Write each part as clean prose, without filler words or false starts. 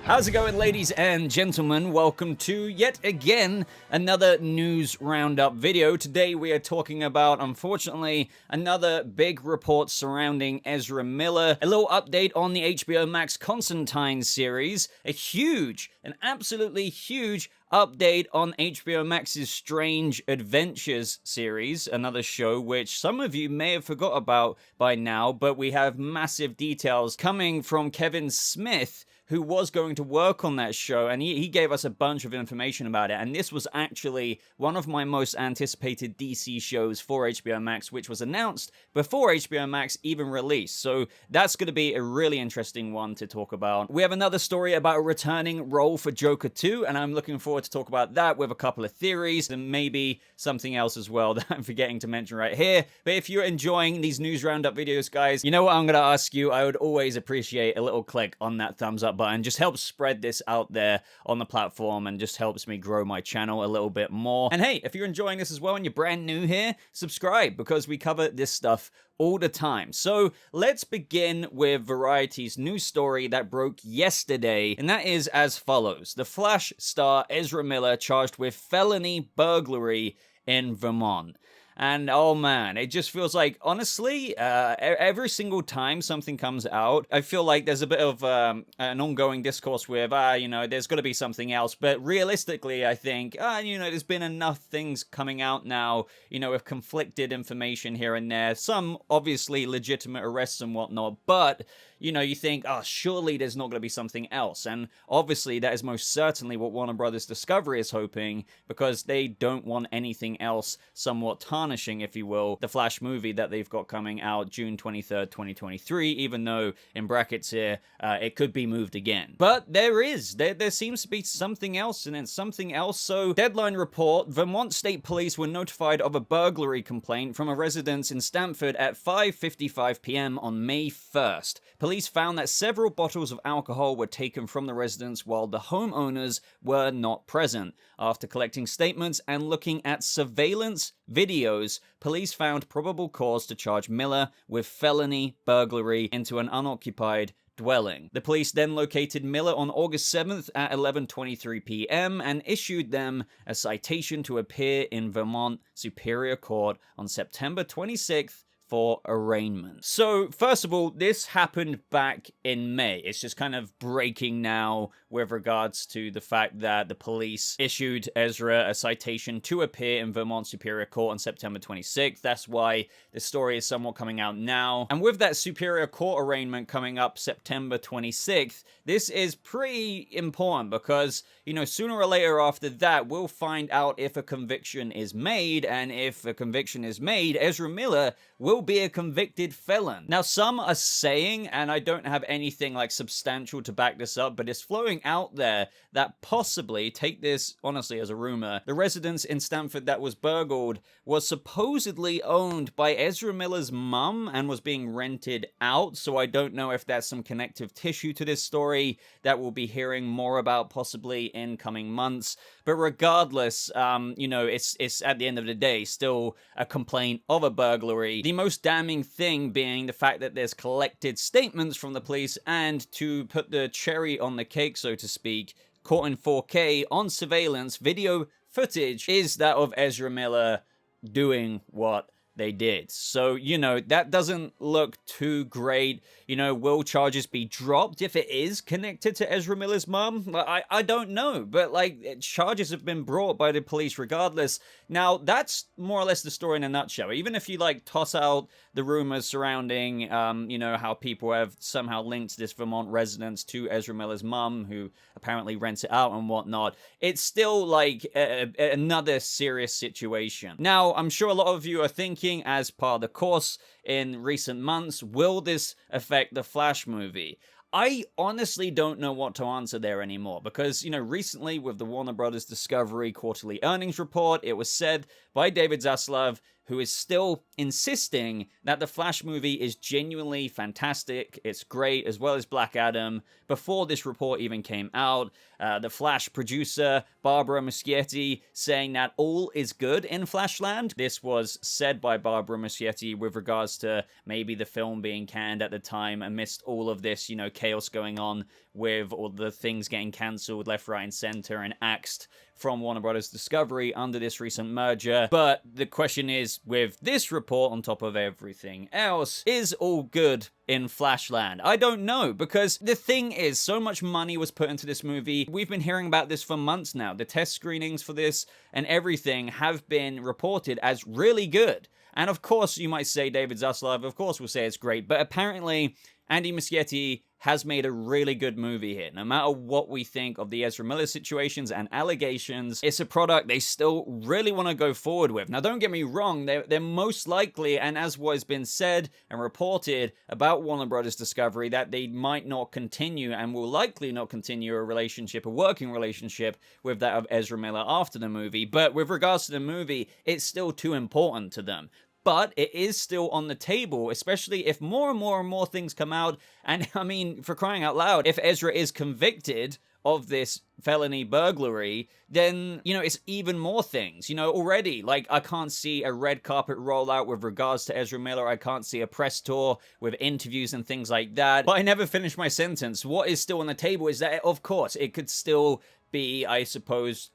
How's it going, ladies and gentlemen? Welcome to, yet again, another news roundup video. Today we are talking about, unfortunately, another big report surrounding Ezra Miller, a little update on the HBO Max Constantine series, an absolutely huge update on HBO Max's Strange Adventures series, another show which some of you may have forgot about by now, but we have massive details coming from Kevin Smith, who was going to work on that show, and he gave us a bunch of information about it, and this was actually one of my most anticipated DC shows for HBO Max, which was announced before HBO Max even released, so that's going to be a really interesting one to talk about. We have another story about a returning role for Joker 2, and I'm looking forward to talk about that with a couple of theories, and maybe something else as well that I'm forgetting to mention right here. But if you're enjoying these news roundup videos, guys, you know what I'm going to ask you? I would always appreciate a little click on that thumbs up button. Just helps spread this out there on the platform and just helps me grow my channel a little bit more. And hey, if you're enjoying this as well and you're brand new here, subscribe because we cover this stuff all the time. So let's begin with Variety's news story that broke yesterday, and that is as follows. The Flash star Ezra Miller charged with felony burglary in Vermont. And oh man, it just feels like, honestly, every single time something comes out, I feel like there's a bit of an ongoing discourse with, there's got to be something else. But realistically, I think, there's been enough things coming out now, with conflicted information here and there. Some obviously legitimate arrests and whatnot, but you think, surely there's not going to be something else. And obviously, that is most certainly what Warner Brothers Discovery is hoping, because they don't want anything else somewhat tarnishing, if you will, the Flash movie that they've got coming out June 23rd, 2023, even though, in brackets here, it could be moved again. But there seems to be something else, and then something else. So, Deadline report, Vermont State Police were notified of a burglary complaint from a residence in Stamford at 5:55 p.m. on May 1st. Police found that several bottles of alcohol were taken from the residence while the homeowners were not present. After collecting statements and looking at surveillance videos, police found probable cause to charge Miller with felony burglary into an unoccupied dwelling. The police then located Miller on August 7th at 11:23 p.m. and issued them a citation to appear in Vermont Superior Court on September 26th for arraignment. So, first of all, this happened back in May. It's just kind of breaking now with regards to the fact that the police issued Ezra a citation to appear in Vermont Superior Court on September 26th. That's why the story is somewhat coming out now. And with that Superior Court arraignment coming up September 26th, this is pretty important because, sooner or later after that, we'll find out if a conviction is made, and if a conviction is made, Ezra Miller will be a convicted felon. Now, some are saying, and I don't have anything like substantial to back this up, but it's flowing out there that possibly, take this honestly as a rumor, the residence in Stamford that was burgled was supposedly owned by Ezra Miller's mum and was being rented out. So I don't know if that's some connective tissue to this story that we'll be hearing more about possibly in coming months. But regardless, it's at the end of the day still a complaint of a burglary. The most damning thing being the fact that there's collected statements from the police, and to put the cherry on the cake, so to speak, caught in 4K on surveillance video footage is that of Ezra Miller doing what they did. So, that doesn't look too great. Will charges be dropped if it is connected to Ezra Miller's mom? I don't know, but charges have been brought by the police regardless. Now, that's more or less the story in a nutshell. Even if you toss out the rumors surrounding, how people have somehow linked this Vermont residence to Ezra Miller's mom, who apparently rents it out and whatnot, it's still another serious situation. Now, I'm sure a lot of you are thinking, as part of the course in recent months, will this affect the Flash movie? I honestly don't know what to answer there anymore because, recently with the Warner Brothers Discovery quarterly earnings report, it was said by David Zaslav, who is still insisting that the Flash movie is genuinely fantastic, it's great, as well as Black Adam. Before this report even came out, the Flash producer, Barbara Muschietti, saying that all is good in Flashland. This was said by Barbara Muschietti with regards to maybe the film being canned at the time amidst all of this, chaos going on with all the things getting cancelled left, right, and center and axed from Warner Brothers Discovery under this recent merger. But the question is, with this report on top of everything else, is all good in Flashland? I don't know, because the thing is, so much money was put into this movie. We've been hearing about this for months now. The test screenings for this and everything have been reported as really good. And of course, you might say David Zaslav, of course, will say it's great, but apparently Andy Muschietti has made a really good movie here. No matter what we think of the Ezra Miller situations and allegations, it's a product they still really want to go forward with. Now, don't get me wrong, they're most likely, and as what has been said and reported about Warner Brothers Discovery, that they might not continue and will likely not continue a relationship, a working relationship with that of Ezra Miller after the movie. But with regards to the movie, it's still too important to them. But it is still on the table, especially if more and more and more things come out. And I mean, for crying out loud, if Ezra is convicted of this felony burglary, then, you know, it's even more things. You know, already, like, I can't see a red carpet rollout with regards to Ezra Miller. I can't see a press tour with interviews and things like that. But I never finished my sentence. What is still on the table is that, of course, it could still be, I suppose,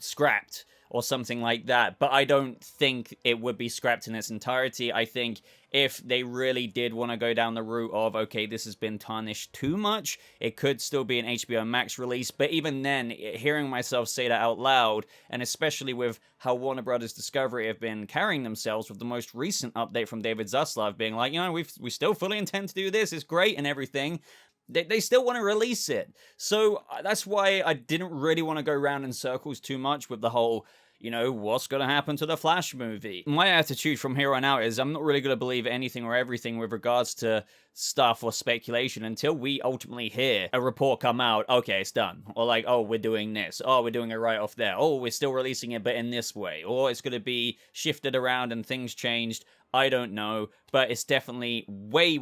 scrapped or something like that, but I don't think it would be scrapped in its entirety. I think if they really did want to go down the route of, okay, this has been tarnished too much, it could still be an HBO Max release. But even then, hearing myself say that out loud, and especially with how Warner Brothers Discovery have been carrying themselves with the most recent update from David Zaslav being like, you know, we still fully intend to do this, it's great and everything, they still want to release it. So that's why I didn't really want to go round in circles too much with the whole, you know, what's going to happen to the Flash movie. My attitude from here on out is I'm not really going to believe anything or everything with regards to stuff or speculation until we ultimately hear a report come out, okay, it's done. Or like, oh, we're doing this. Oh, we're doing a write-off there. Oh, we're still releasing it, but in this way. Or it's going to be shifted around and things changed. I don't know, but it's definitely way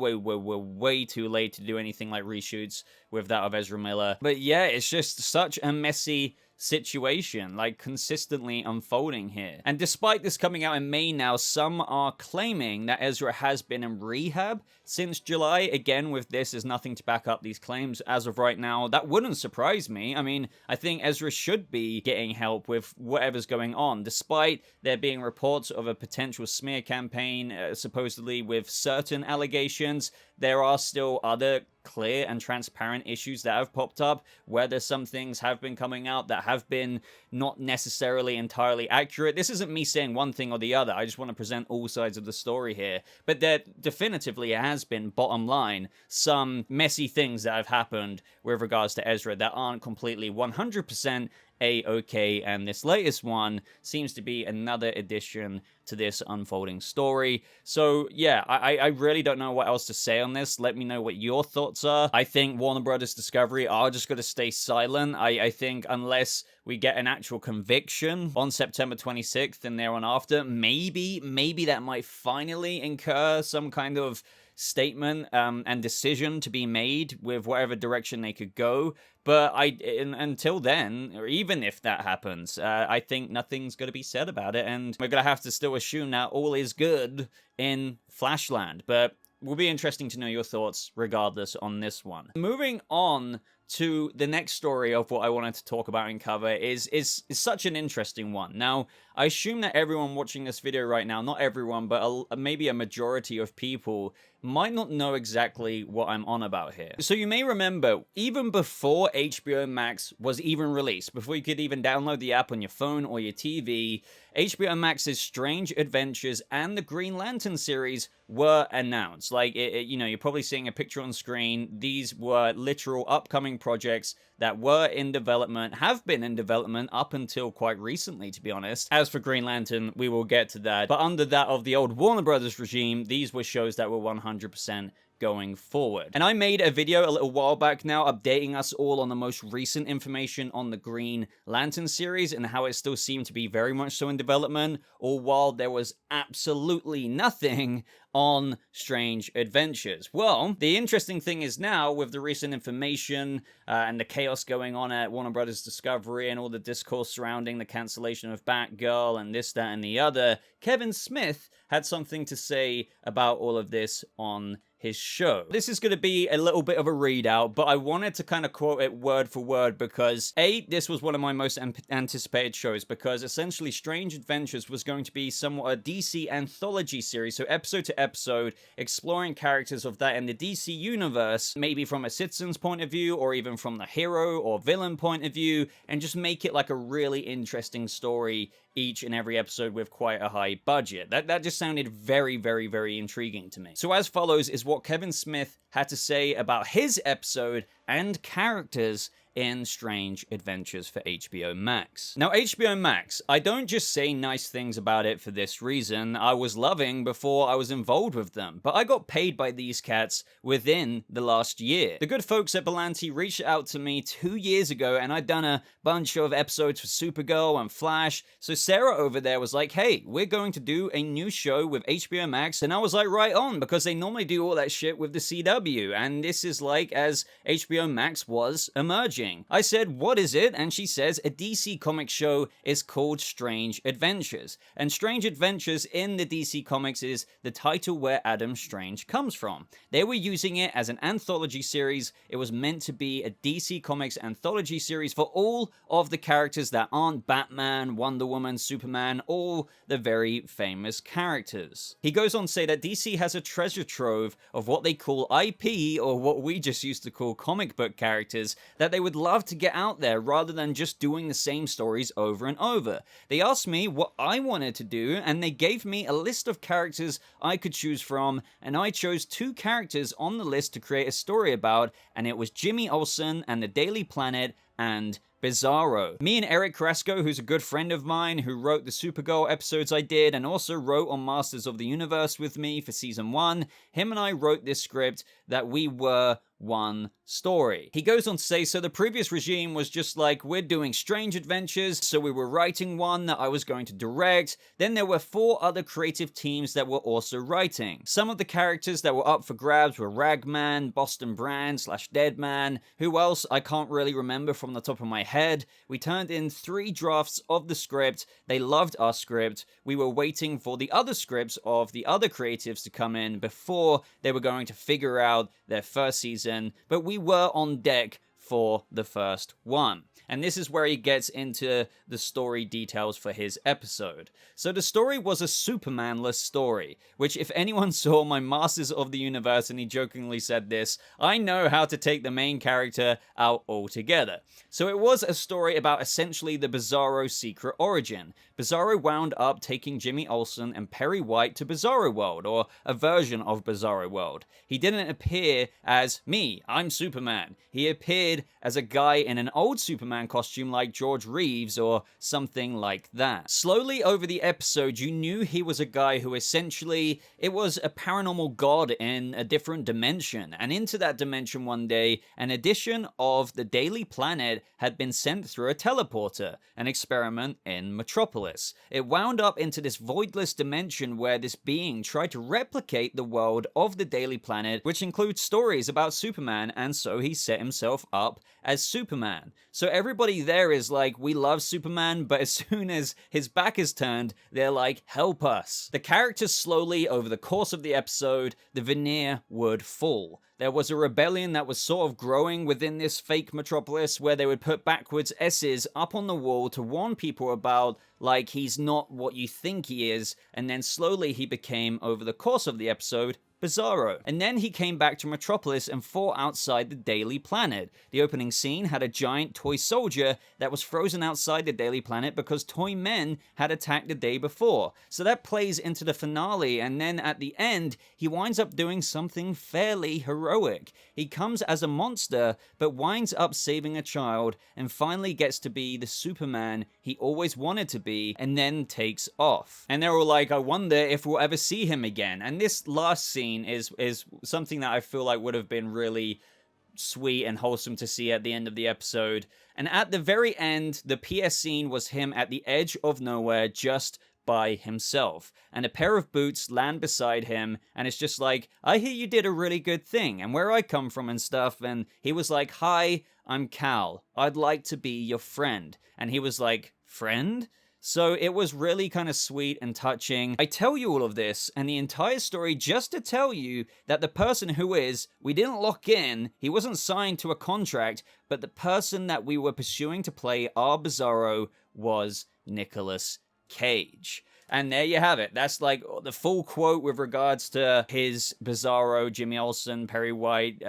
too late to do anything like reshoots with that of Ezra Miller. But yeah, it's just such a messy situation, like, consistently unfolding here. And despite this coming out in May now, some are claiming that Ezra has been in rehab since July. Again, with this, there's nothing to back up these claims as of right now. That wouldn't surprise me. I mean, I think Ezra should be getting help with whatever's going on, despite there being reports of a potential smear campaign, supposedly with certain allegations. There are still other clear and transparent issues that have popped up, whether some things have been coming out that have been not necessarily entirely accurate. This isn't me saying one thing or the other. I just want to present all sides of the story here. But there definitively has been, bottom line, some messy things that have happened with regards to Ezra that aren't completely 100% A-okay, and this latest one seems to be another addition to this unfolding story. So yeah, I really don't know what else to say on this. Let me know what your thoughts are. I think Warner Brothers Discovery are just going to stay silent. I think unless we get an actual conviction on September 26th and there on after, maybe that might finally incur some kind of statement and decision to be made with whatever direction they could go. But until then, or even if that happens, I think nothing's going to be said about it, and we're going to have to still assume that all is good in Flashland. But will be interesting to know your thoughts regardless on this one. Moving on to the next story of what I wanted to talk about and cover is such an interesting one. Now, I assume that everyone watching this video right now, not everyone, but maybe a majority of people might not know exactly what I'm on about here. So you may remember, even before HBO Max was even released, before you could even download the app on your phone or your TV, HBO Max's Strange Adventures and the Green Lantern series were announced. Like, you know, you're probably seeing a picture on screen. These were literal upcoming projects that were in development, have been in development up until quite recently, to be honest. As for Green Lantern, we will get to that. But under that of the old Warner Brothers regime, these were shows that were 100% going forward. And I made a video a little while back now updating us all on the most recent information on the Green Lantern series and how it still seemed to be very much so in development, all while there was absolutely nothing on Strange Adventures. Well, the interesting thing is now, with the recent information and the chaos going on at Warner Brothers Discovery and all the discourse surrounding the cancellation of Batgirl and this, that, and the other, Kevin Smith had something to say about all of this on his show. This is going to be a little bit of a readout, but I wanted to kind of quote it word for word because this was one of my most anticipated shows, because essentially Strange Adventures was going to be somewhat a DC anthology series, so episode to episode, exploring characters of that in the DC universe, maybe from a citizen's point of view, or even from the hero or villain point of view, and just make it like a really interesting story each and every episode with quite a high budget. That just sounded very, very, very intriguing to me. So as follows is what Kevin Smith had to say about his episode and characters in Strange Adventures for HBO Max. Now, HBO Max, I don't just say nice things about it for this reason. I was loving before I was involved with them, but I got paid by these cats within the last year. The good folks at Berlanti reached out to me 2 years ago, and I'd done a bunch of episodes for Supergirl and Flash, so Sarah over there was like, hey, we're going to do a new show with HBO Max, and I was like, right on, because they normally do all that shit with the CW, and this is like as HBO Max was emerging. I said, what is it? And she says, a DC comic show is called Strange Adventures. And Strange Adventures in the DC Comics is the title where Adam Strange comes from. They were using it as an anthology series. It was meant to be a DC Comics anthology series for all of the characters that aren't Batman, Wonder Woman, Superman, all the very famous characters. He goes on to say that DC has a treasure trove of what they call IP, or what we just used to call comic book characters, that they would love to get out there rather than just doing the same stories over and over. They asked me what I wanted to do, and they gave me a list of characters I could choose from, and I chose 2 characters on the list to create a story about, and it was Jimmy Olsen and the Daily Planet and Bizarro. Me and Eric Carrasco, who's a good friend of mine, who wrote the Supergirl episodes I did and also wrote on Masters of the Universe with me for season 1, him and I wrote this script that we were one story. He goes on to say, so the previous regime was just like, we're doing Strange Adventures, so we were writing one that I was going to direct. Then there were 4 other creative teams that were also writing. Some of the characters that were up for grabs were Ragman, Boston Brand / Deadman, who else I can't really remember from the top of my head. We turned in 3 drafts of the script. They loved our script. We were waiting for the other scripts of the other creatives to come in before they were going to figure out their first season, but we were on deck for the first one. And this is where he gets into the story details for his episode. So the story was a Superman-less story, which if anyone saw my Masters of the Universe, and he jokingly said this, I know how to take the main character out altogether. So it was a story about essentially the Bizarro secret origin. Bizarro wound up taking Jimmy Olsen and Perry White to Bizarro World, or a version of Bizarro World. He didn't appear as me, I'm Superman. He appeared as a guy in an old Superman costume like George Reeves or something like that. Slowly over the episode, you knew he was a guy who essentially, it was a paranormal god in a different dimension. And into that dimension one day, an edition of the Daily Planet had been sent through a teleporter, an experiment in Metropolis. It wound up into this voidless dimension where this being tried to replicate the world of the Daily Planet, which includes stories about Superman, and so he set himself up as Superman. So everybody there is like, we love Superman, but as soon as his back is turned, they're like, help us. The characters slowly, over the course of the episode, the veneer would fall. There was a rebellion that was sort of growing within this fake metropolis where they would put backwards S's up on the wall to warn people about, like, he's not what you think he is, and then slowly he became, over the course of the episode, Bizarro. And then he came back to Metropolis and fought outside the Daily Planet. The opening scene had a giant toy soldier that was frozen outside the Daily Planet because toy men had attacked the day before. So that plays into the finale, and then at the end, he winds up doing something fairly heroic. He comes as a monster, but winds up saving a child, and finally gets to be the Superman he always wanted to be, and then takes off. And they're all like, I wonder if we'll ever see him again. And this last scene is something that I feel like would have been really sweet and wholesome to see at the end of the episode. And at the very end, the PS scene was him at the edge of nowhere, just by himself, and a pair of boots land beside him, and it's just like, I hear you did a really good thing, and where I come from and stuff, and he was like, hi, I'm Cal, I'd like to be your friend, and he was like, friend? So it was really kind of sweet and touching. I tell you all of this and the entire story just to tell you that the person we didn't lock in, he wasn't signed to a contract, but the person that we were pursuing to play our Bizarro was Nicolas Cage. And there you have it. That's like the full quote with regards to his Bizarro, Jimmy Olsen, Perry White,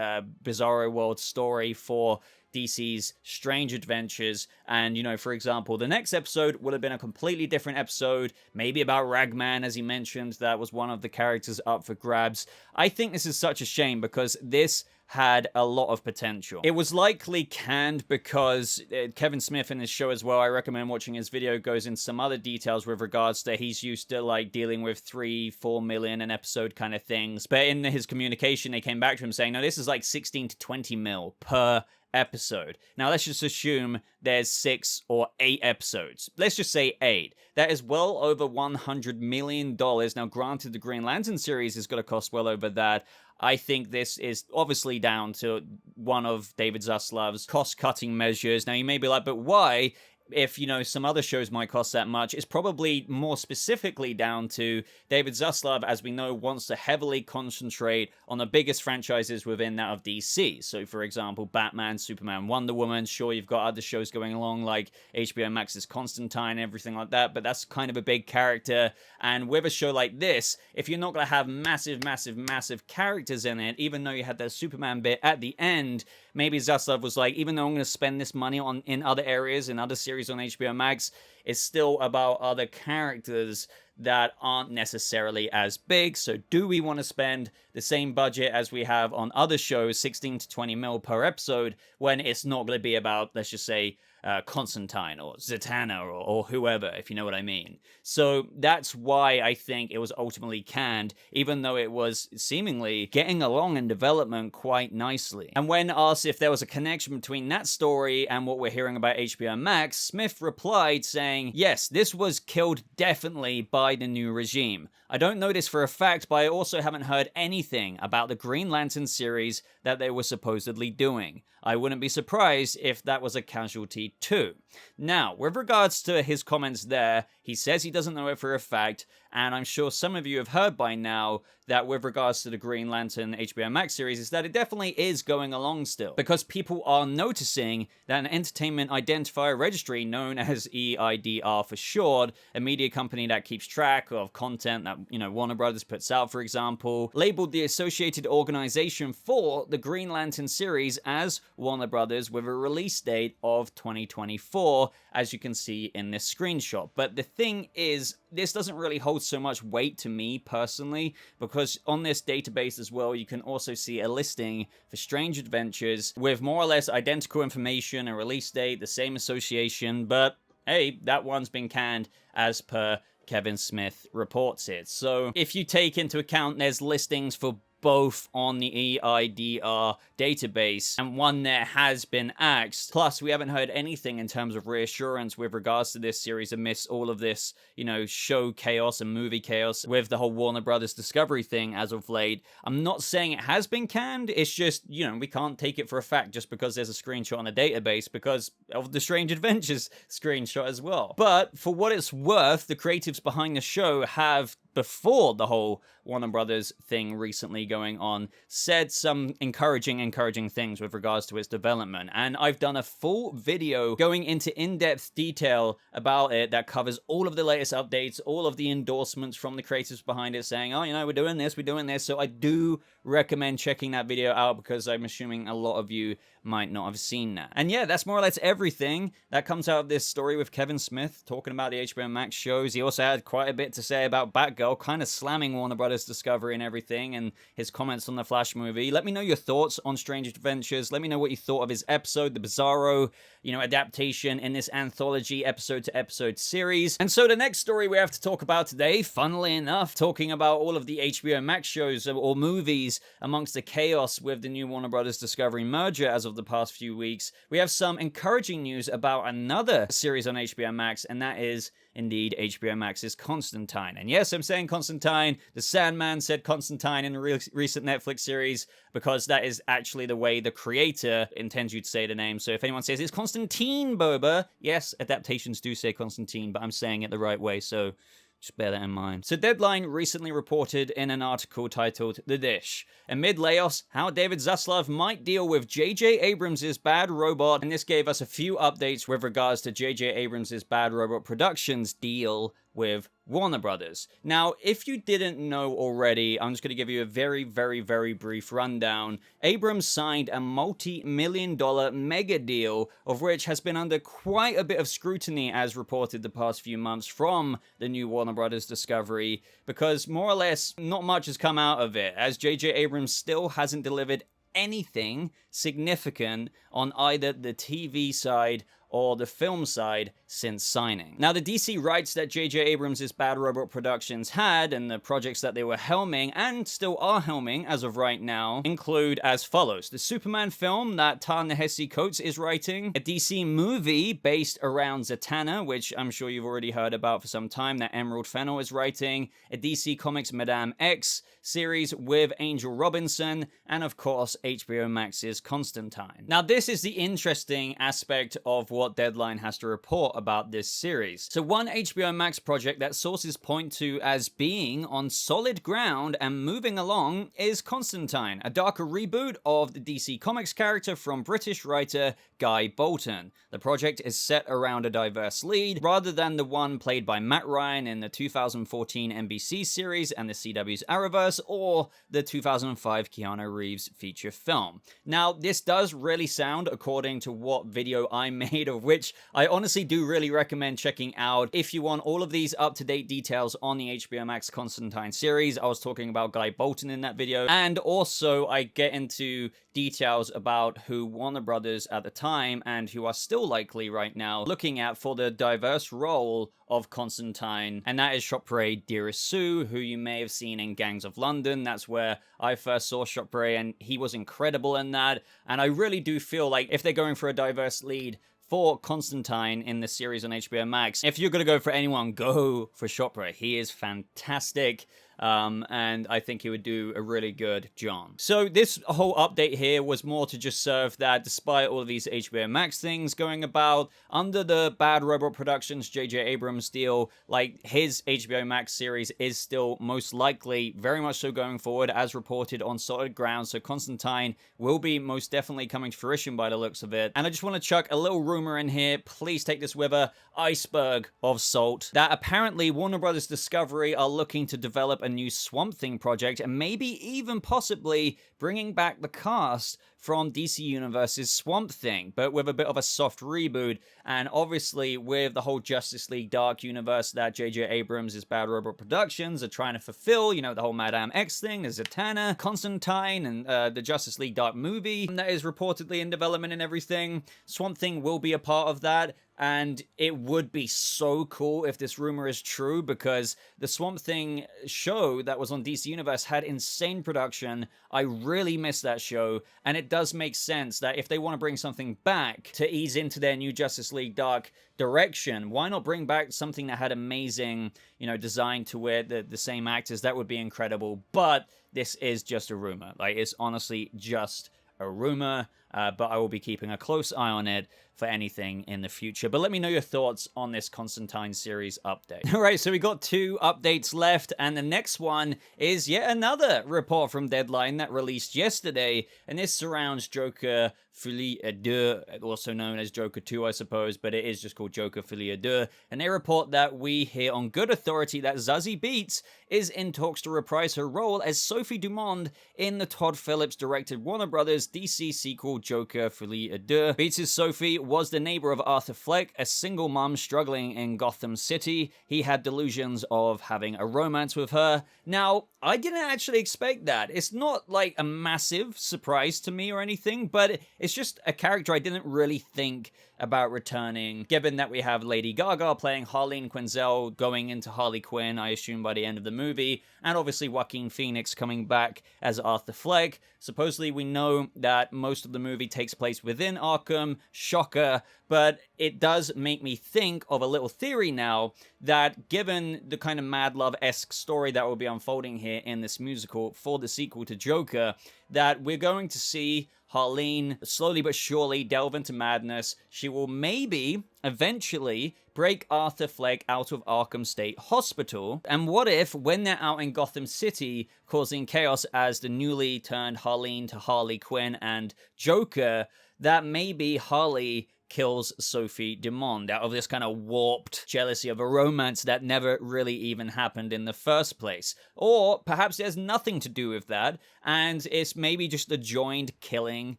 Bizarro World story for DC's Strange Adventures. And, you know, for example, the next episode would have been a completely different episode, maybe about Ragman, as he mentioned. That was one of the characters up for grabs. I think this is such a shame because this had a lot of potential. It was likely canned because Kevin Smith in his show as well, I recommend watching his video, goes into some other details with regards to he's used to like dealing with 3-4 million an episode kind of things. But in his communication, they came back to him saying, no, this is like 16 to 20 mil per episode. Now let's just assume there's 6 or 8 episodes. Let's just say 8. That is well over $100 million. Now granted, the Green Lantern series is going to cost well over that. I think this is obviously down to one of David Zaslav's cost-cutting measures. Now you may be like, but why? If, you know, some other shows might cost that much, it's probably more specifically down to David Zaslav, as we know, wants to heavily concentrate on the biggest franchises within that of DC. So, for example, Batman, Superman, Wonder Woman. Sure, you've got other shows going along like HBO Max's Constantine, everything like that, but that's kind of a big character. And with a show like this, if you're not going to have massive, massive, massive characters in it, even though you had that Superman bit at the end, maybe Zaslav was like, even though I'm going to spend this money in other areas, in other series on HBO Max, it's still about other characters that aren't necessarily as big. So do we want to spend the same budget as we have on other shows, 16 to 20 mil per episode, when it's not going to be about, let's just say, Constantine or Zatanna or whoever, if you know what I mean. So that's why I think it was ultimately canned, even though it was seemingly getting along in development quite nicely. And when asked if there was a connection between that story and what we're hearing about HBO Max, Smith replied saying, yes, this was killed definitely by the new regime. I don't know this for a fact, but I also haven't heard anything about the Green Lantern series that they were supposedly doing. I wouldn't be surprised if that was a casualty too. Now, with regards to his comments there, he says he doesn't know it for a fact, and I'm sure some of you have heard by now that with regards to the Green Lantern HBO Max series is that it definitely is going along still, because people are noticing that an entertainment identifier registry known as EIDR for short, a media company that keeps track of content that, you know, Warner Brothers puts out, for example, labeled the associated organization for the Green Lantern series as Warner Brothers with a release date of 2024, as you can see in this screenshot. But the thing is, this doesn't really hold so much weight to me personally, because on this database as well, you can also see a listing for Strange Adventures with more or less identical information, a release date, the same association, but hey, that one's been canned as per Kevin Smith reports it. So if you take into account there's listings for both on the EIDR database, and one that has been axed. Plus, we haven't heard anything in terms of reassurance with regards to this series amidst all of this, you know, show chaos and movie chaos with the whole Warner Brothers Discovery thing as of late. I'm not saying it has been canned, it's just, you know, we can't take it for a fact just because there's a screenshot on the database because of the Strange Adventures screenshot as well. But for what it's worth, the creatives behind the show have, before the whole Warner Brothers thing recently going on, said some encouraging things with regards to its development. And I've done a full video going into in-depth detail about it that covers all of the latest updates, all of the endorsements from the creators behind it saying, oh, you know, we're doing this. So I do recommend checking that video out because I'm assuming a lot of you might not have seen that. And yeah, that's more or less everything that comes out of this story with Kevin Smith talking about the HBO Max shows. He also had quite a bit to say about Batgirl, kind of slamming Warner Brothers Discovery and everything, and his comments on the Flash movie. Let me know your thoughts on Strange Adventures. Let me know what you thought of his episode, the Bizarro, you know, adaptation in this anthology episode-to-episode series. And so the next story we have to talk about today, funnily enough, talking about all of the HBO Max shows or movies amongst the chaos with the new Warner Brothers Discovery merger as of the past few weeks, we have some encouraging news about another series on HBO Max, and that is indeed HBO Max's Constantine. And yes, I'm saying Constantine. The Sandman said Constantine in a recent Netflix series because that is actually the way the creator intends you to say the name. So if anyone says it's Constantine, Boba, yes, adaptations do say Constantine, but I'm saying it the right way, so just bear that in mind. So Deadline recently reported in an article titled The Dish, amid layoffs, how David Zaslav might deal with JJ Abrams' Bad Robot, and this gave us a few updates with regards to JJ Abrams' Bad Robot Productions deal with Warner Brothers. Now, if you didn't know already, I'm just going to give you a very, very, very brief rundown. Abrams signed a multi-million-dollar mega deal, of which has been under quite a bit of scrutiny as reported the past few months from the new Warner Brothers Discovery, because more or less not much has come out of it, as JJ Abrams still hasn't delivered anything significant on either the TV side or the film side since signing. Now, the DC rights that JJ Abrams' Bad Robot Productions had and the projects that they were helming and still are helming as of right now include as follows: the Superman film that Ta-Nehisi Coates is writing, a DC movie based around Zatanna, which I'm sure you've already heard about for some time, that Emerald Fennell is writing, a DC Comics Madame X series with Angel Robinson, and of course HBO Max's Constantine. Now, this is the interesting aspect of what Deadline has to report about this series. So one HBO Max project that sources point to as being on solid ground and moving along is Constantine, a darker reboot of the DC Comics character from British writer Guy Bolton. The project is set around a diverse lead, rather than the one played by Matt Ryan in the 2014 NBC series and the CW's Arrowverse, or the 2005 Keanu Reeves feature film. Now, this does really sound, according to what video I made, of which I honestly do really recommend checking out if you want all of these up-to-date details on the HBO Max Constantine series. I was talking about Guy Bolton in that video, and also I get into details about who Warner Brothers at the time, and who are still likely right now, looking at for the diverse role of Constantine, and that is Chopre Dirisu, who you may have seen in Gangs of London. That's where I first saw Chopre, and he was incredible in that, and I really do feel like if they're going for a diverse lead for Constantine in the series on HBO Max, if you're going to go for anyone, go for Chopre. He is fantastic. And I think he would do a really good John. So this whole update here was more to just serve that despite all of these HBO Max things going about, under the Bad Robot Productions JJ Abrams deal, like his HBO Max series is still most likely very much so going forward as reported on solid ground. So Constantine will be most definitely coming to fruition by the looks of it. And I just want to chuck a little rumor in here. Please take this with a iceberg of salt, that apparently Warner Brothers Discovery are looking to develop a new Swamp Thing project, and maybe even possibly bringing back the cast from DC Universe's Swamp Thing, but with a bit of a soft reboot, and obviously with the whole Justice League Dark universe that JJ Abrams' Bad Robot Productions are trying to fulfill, you know, the whole Madame X thing, the Zatanna, Constantine, and the Justice League Dark movie that is reportedly in development and everything. Swamp Thing will be a part of that, and it would be so cool if this rumor is true, because the Swamp Thing show that was on DC Universe had insane production. I really miss that show, and it does make sense that if they want to bring something back to ease into their new Justice League Dark direction, why not bring back something that had amazing, you know, design to it, the same actors? That would be incredible. But this is just a rumor. Like, it's honestly just a rumor, but I will be keeping a close eye on it for anything in the future. But let me know your thoughts on this Constantine series update. All right, so we got 2 updates left, and the next one is yet another report from Deadline that released yesterday, and this surrounds Joker Folie à Deux, also known as Joker 2, I suppose, but it is just called Joker Folie à Deux, and they report that we hear on good authority that Zazie Beetz is in talks to reprise her role as Sophie Dumond in the Todd Phillips-directed Warner Brothers DC sequel Joker Folie à Deux. Beetz' Sophie was the neighbor of Arthur Fleck, a single mom struggling in Gotham City. He had delusions of having a romance with her. Now, I didn't actually expect that. It's not like a massive surprise to me or anything, but it's just a character I didn't really think about returning, given that we have Lady Gaga playing Harleen Quinzel going into Harley Quinn, I assume, by the end of the movie, and obviously Joaquin Phoenix coming back as Arthur Fleck. Supposedly, we know that most of the movie takes place within Arkham. Shocker. But it does make me think of a little theory now that given the kind of Mad Love-esque story that will be unfolding here in this musical for the sequel to Joker, that we're going to see Harleen slowly but surely delve into madness. She will maybe eventually break Arthur Fleck out of Arkham State Hospital. And what if, when they're out in Gotham City causing chaos as the newly turned Harleen to Harley Quinn and Joker, that maybe Harley kills Sophie Dumond out of this kind of warped jealousy of a romance that never really even happened in the first place. Or perhaps there's nothing to do with that, and it's maybe just a joined killing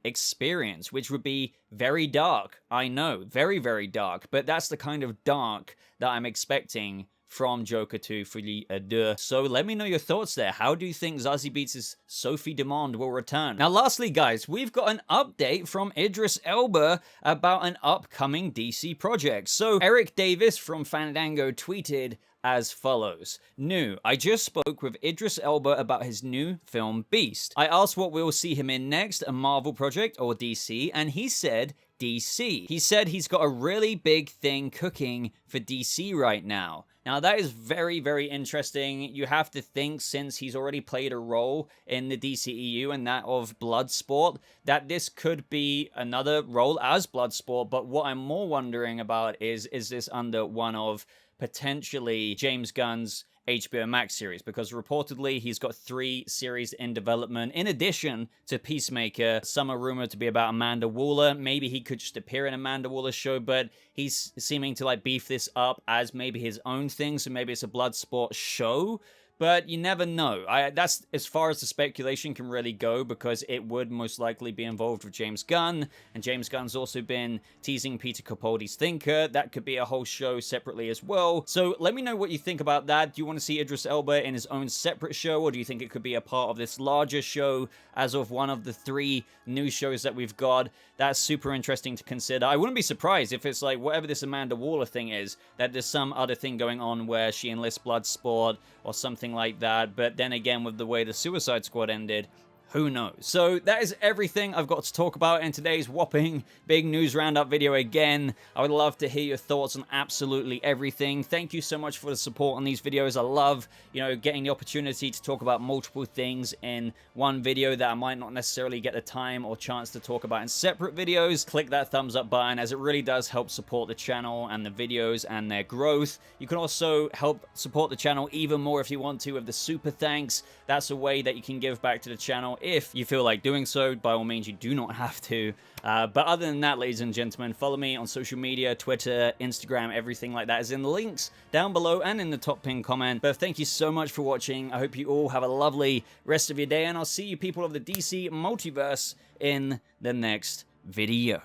experience, which would be very dark. I know, very, very dark, but that's the kind of dark that I'm expecting from Joker 2 Folie à Deux. So let me know your thoughts there. How do you think Zazie Beetz' Sophie Dumond will return? Now lastly, guys, we've got an update from Idris Elba about an upcoming DC project. So Eric Davis from Fandango tweeted as follows. New, I just spoke with Idris Elba about his new film Beast. I asked what we'll see him in next, a Marvel project or DC, and he said DC. He said he's got a really big thing cooking for DC right now. Now that is very, very interesting. You have to think, since he's already played a role in the DCEU and that of Bloodsport, that this could be another role as Bloodsport. But what I'm more wondering about is this under one of potentially James Gunn's HBO Max series, because reportedly he's got 3 series in development in addition to Peacemaker. Some are rumored to be about Amanda Waller. Maybe he could just appear in Amanda Waller's show, but he's seeming to like beef this up as maybe his own thing, so maybe it's a Bloodsport show. But you never know. That's as far as the speculation can really go, because it would most likely be involved with James Gunn, and James Gunn's also been teasing Peter Capaldi's Thinker. That could be a whole show separately as well. So let me know what you think about that. Do you want to see Idris Elba in his own separate show, or do you think it could be a part of this larger show as of one of the 3 new shows that we've got? That's super interesting to consider. I wouldn't be surprised if it's like whatever this Amanda Waller thing is, that there's some other thing going on where she enlists Bloodsport or something like that. But then again, with the way the Suicide Squad ended, who knows? So that is everything I've got to talk about in today's whopping big news roundup video again. I would love to hear your thoughts on absolutely everything. Thank you so much for the support on these videos. I love, getting the opportunity to talk about multiple things in one video that I might not necessarily get the time or chance to talk about in separate videos. Click that thumbs up button, as it really does help support the channel and the videos and their growth. You can also help support the channel even more if you want to with the super thanks. That's a way that you can give back to the channel if you feel like doing so. By all means, you do not have to. But other than that, ladies and gentlemen, follow me on social media, Twitter, Instagram, everything like that is in the links down below and in the top pinned comment. But thank you so much for watching. I hope you all have a lovely rest of your day, and I'll see you people of the DC multiverse in the next video.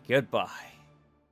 Goodbye.